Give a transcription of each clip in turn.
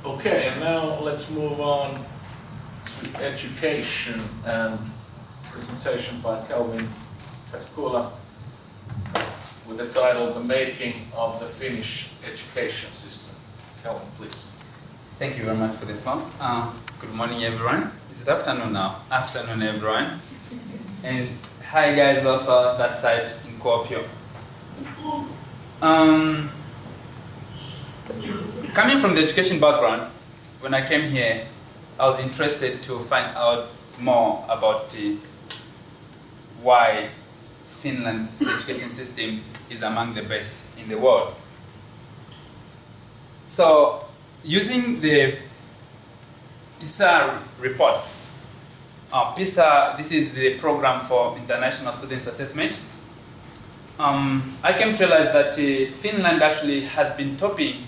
Okay, and now let's move on to education and presentation by Kelvin Petkula with the title The Making of the Finnish Education System. Kelvin, please. Thank you very much for the floor. Good morning, everyone. Is it afternoon now? Afternoon, everyone. And hi, guys, also that side in Kuopio. Coming from the education background, when I came here, I was interested to find out more about why Finland's education system is among the best in the world. So, using the PISA reports, PISA, this is the program for international students assessment. I came to realize that Finland actually has been topping,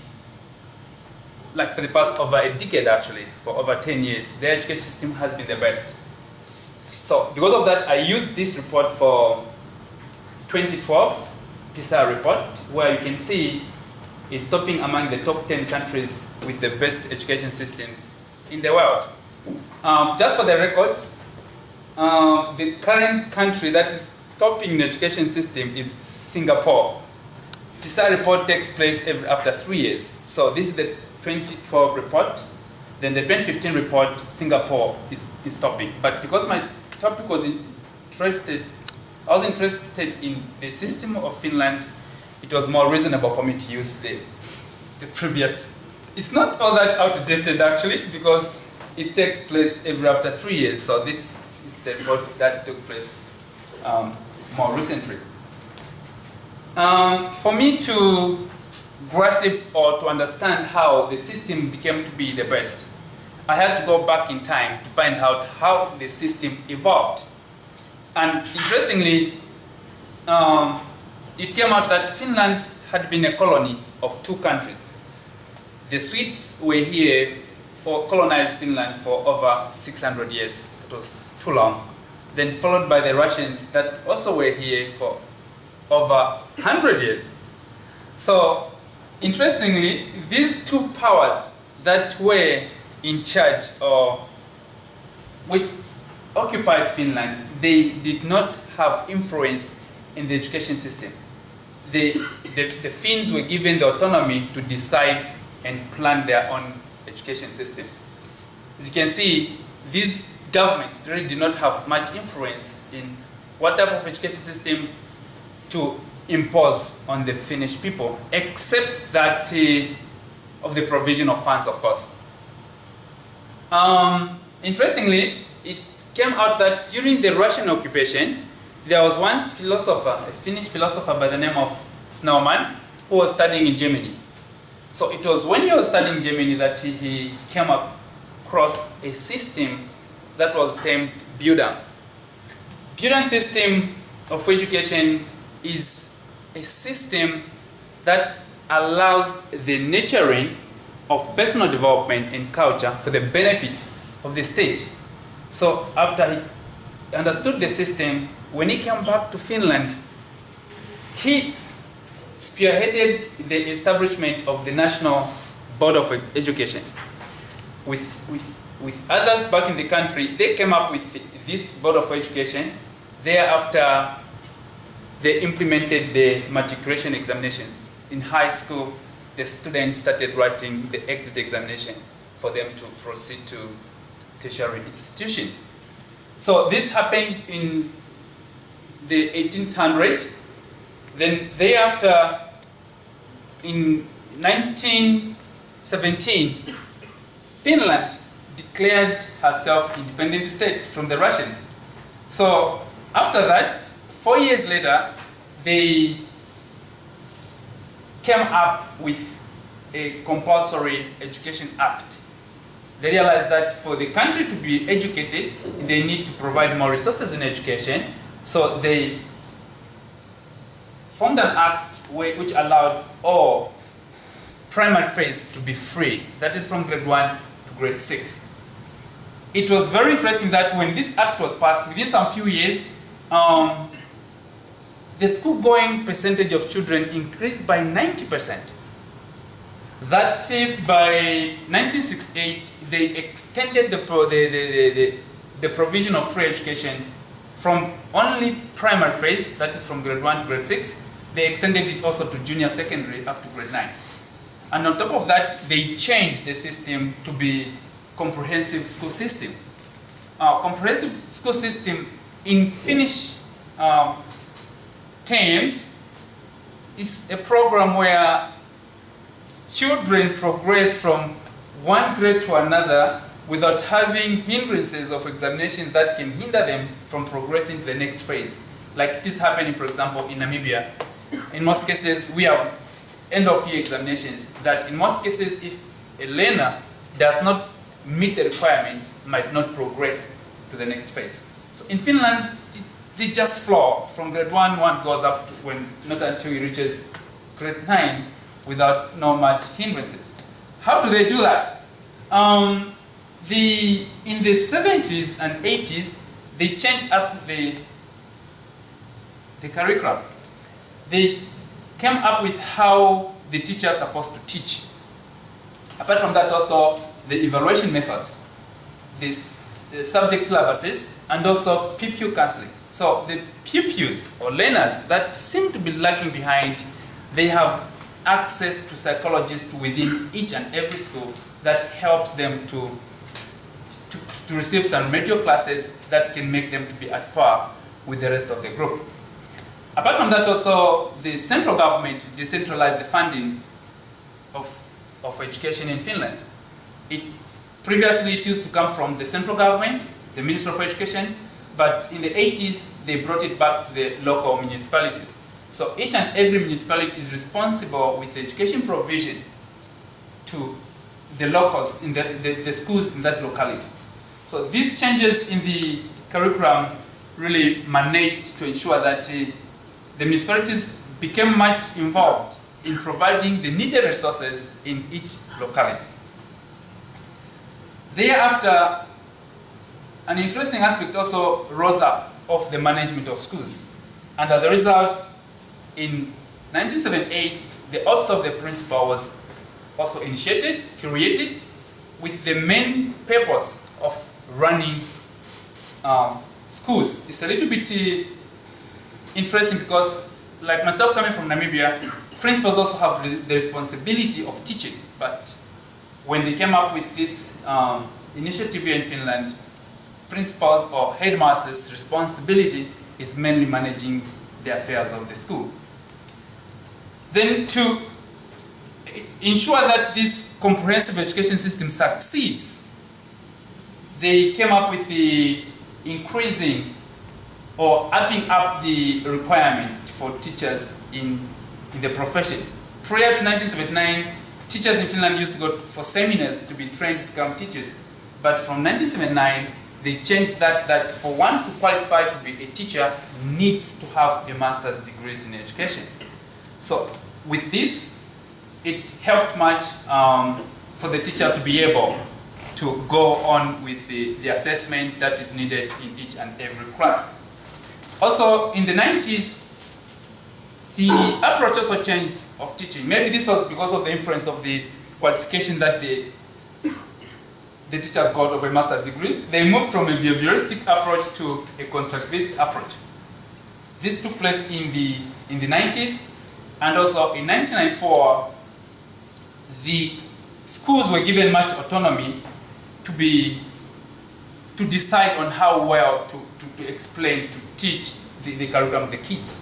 like for the past over a decade actually, for over 10 years, their education system has been the best. So because of that, I used this report for 2012 PISA report, where you can see it's topping among the top 10 countries with the best education systems in the world. Just for the record, the current country that is topping the education system is Singapore. PISA report takes place after 3 years. So this is the 2012 report. Then the 2015 report, Singapore is topping. But because my topic was I was interested in the system of Finland, it was more reasonable for me to use the previous. It's not all that outdated actually, because it takes place after 3 years. So this is the report that took place more recently. For me to grasp or to understand how the system became to be the best, I had to go back in time to find out how the system evolved. And interestingly, it came out that Finland had been a colony of 2 countries. The Swedes were here or colonized Finland for over 600 years. It was too long. Then followed by the Russians that also were here for over 100 years. So interestingly, these 2 powers that were in charge or which occupied Finland, they did not have influence in the education system. The Finns were given the autonomy to decide and plan their own education system. As you can see, these governments really did not have much influence in what type of education system to impose on the Finnish people, except that of the provision of funds, of course. Interestingly, it came out that during the Russian occupation, there was one philosopher, a Finnish philosopher by the name of Snowman, who was studying in Germany. So it was when he was studying in Germany that he came across a system that was termed Bildung. Bildung system of education is a system that allows the nurturing of personal development and culture for the benefit of the state. So after he understood the system, when he came back to Finland, he spearheaded the establishment of the National Board of Education. With others back in the country, they came up with this Board of Education. Thereafter, they implemented the matriculation examinations. In high school, the students started writing the exit examination for them to proceed to tertiary institution. So this happened in the 1800s. Then thereafter, in 1917, Finland declared herself independent state from the Russians. So after that, 4 years later, they came up with a compulsory education act. They realized that for the country to be educated, they need to provide more resources in education. So they formed an act which allowed all primary phase to be free. That is from grade 1 to grade 6. It was very interesting that when this act was passed, within some few years, the school-going percentage of children increased by 90%. that by 1968 they extended the provision of free education from only primary phase, that is from grade 1 to grade 6, they extended it also to junior secondary up to grade 9. And on top of that, they changed the system to be comprehensive school system. Comprehensive school system in Finnish terms is a program where children progress from one grade to another without having hindrances of examinations that can hinder them from progressing to the next phase. Like it is happening, for example, in Namibia. In most cases, we have end-of-year examinations that in most cases, if a learner does not meet the requirements, might not progress to the next phase. So in Finland, they just flow from grade 1, one goes up to when not until he reaches grade 9 without no much hindrances. How do they do that? In the 70s and 80s, they changed up the curriculum. They came up with how the teachers are supposed to teach. Apart from that, also the evaluation methods, the subject syllabuses, and also pupil counseling. So the pupils or learners that seem to be lagging behind, they have access to psychologists within each and every school that helps them to receive some remedial classes that can make them to be at par with the rest of the group. Apart from that, also the central government decentralized the funding of education in Finland. Previously it used to come from the central government, the Minister of Education, but in the 80s they brought it back to the local municipalities. So each and every municipality is responsible with the education provision to the locals, in the schools in that locality. So these changes in the curriculum really managed to ensure that the municipalities became much involved in providing the needed resources in each locality. Thereafter, an interesting aspect also rose up of the management of schools. And as a result, in 1978, the Office of the Principal was also initiated, created, with the main purpose of running schools. It's a little bit interesting because, like myself coming from Namibia, principals also have the responsibility of teaching. But when they came up with this initiative here in Finland, principals or headmasters' responsibility is mainly managing the affairs of the school. Then to ensure that this comprehensive education system succeeds, they came up with the increasing or upping up the requirement for teachers in the profession. Prior to 1979, teachers in Finland used to go for seminars to be trained to become teachers. But from 1979, they changed that for one to qualify to be a teacher needs to have a master's degree in education. So with this, it helped much for the teachers to be able to go on with the assessment that is needed in each and every class. Also, in the 90s, the approach also changed of teaching. Maybe this was because of the influence of the qualification that the teachers got of a master's degrees. They moved from a behavioristic approach to a constructivist approach. This took place in the 90s, and also in 1994, the schools were given much autonomy to decide on how well to explain, to teach the curriculum of the kids.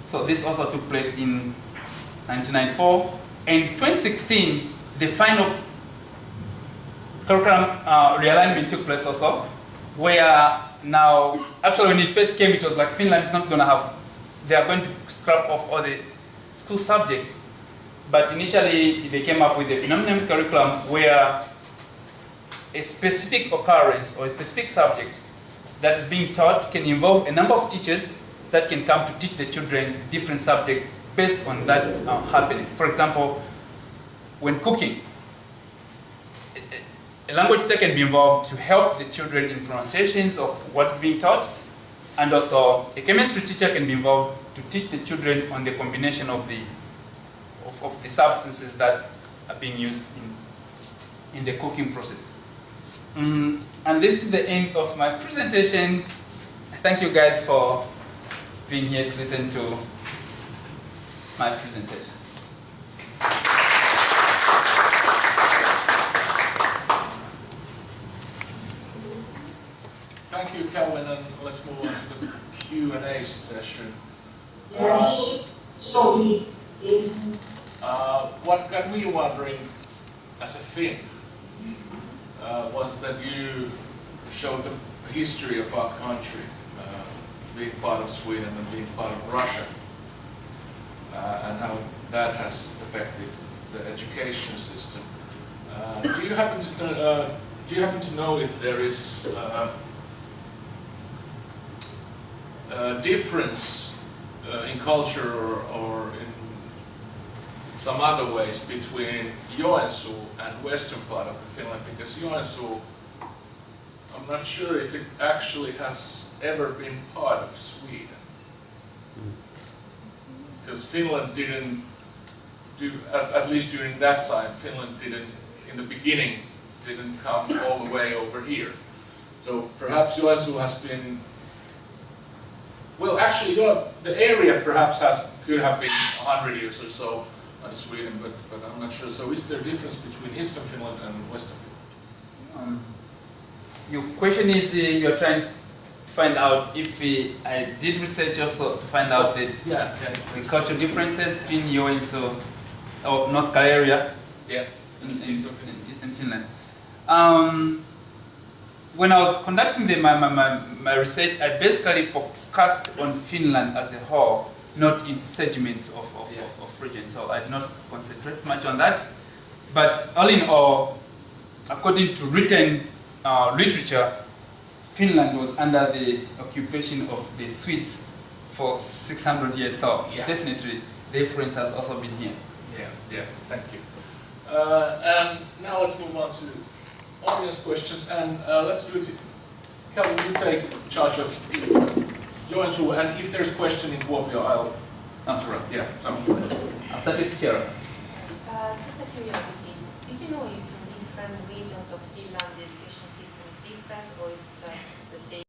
So this also took place in 1994. In 2016, the final curriculum realignment took place also, where now, actually when it first came, it was like Finland is not going to have, they are going to scrap off all the school subjects. But initially, they came up with a phenomenon curriculum where a specific occurrence or a specific subject that is being taught can involve a number of teachers that can come to teach the children different subjects based on that happening. For example, when cooking, a language teacher can be involved to help the children in pronunciations of what's being taught, and also a chemistry teacher can be involved to teach the children on the combination of the substances that are being used in the cooking process. And this is the end of my presentation. Thank you guys for being here to listen to my presentation. Thank you, Kelvin, and let's move on to the Q&A session. Yes, so it's What got me wondering as a Finn was that you showed the history of our country, being part of Sweden and being part of Russia, and how that has affected the education system. Do you happen to know if there is a difference in culture or in some other ways between Joensuu and western part of Finland? Because Joensuu, I'm not sure if it actually has ever been part of Sweden. Because Finland didn't do, at least during that time, Finland didn't, in the beginning, didn't come all the way over here. So perhaps Joensuu has been, well, actually, the area perhaps could have been 100 years or so under Sweden, but I'm not sure. So is there a difference between Eastern Finland and Western Finland? Your question is, you're trying to find out if I did research also to find out the cultural differences between Joensuu or North Karelia in Eastern Finland. When I was conducting my research, I basically focused on Finland as a whole, not in segments of regions. So I did not concentrate much on that. But all in all, according to written literature, Finland was under the occupation of the Swedes for 600 years. So definitely the influence has also been here. Yeah, thank you. And now let's move on to audience questions, and let's do it. Kelvin, you take charge of Joensuu, and if there's a question in Kuopio, I'll interrupt. Yeah, so. I'll start with Kiera. Just a curiosity, do you know if in different regions of Finland the education system is different or it's just the same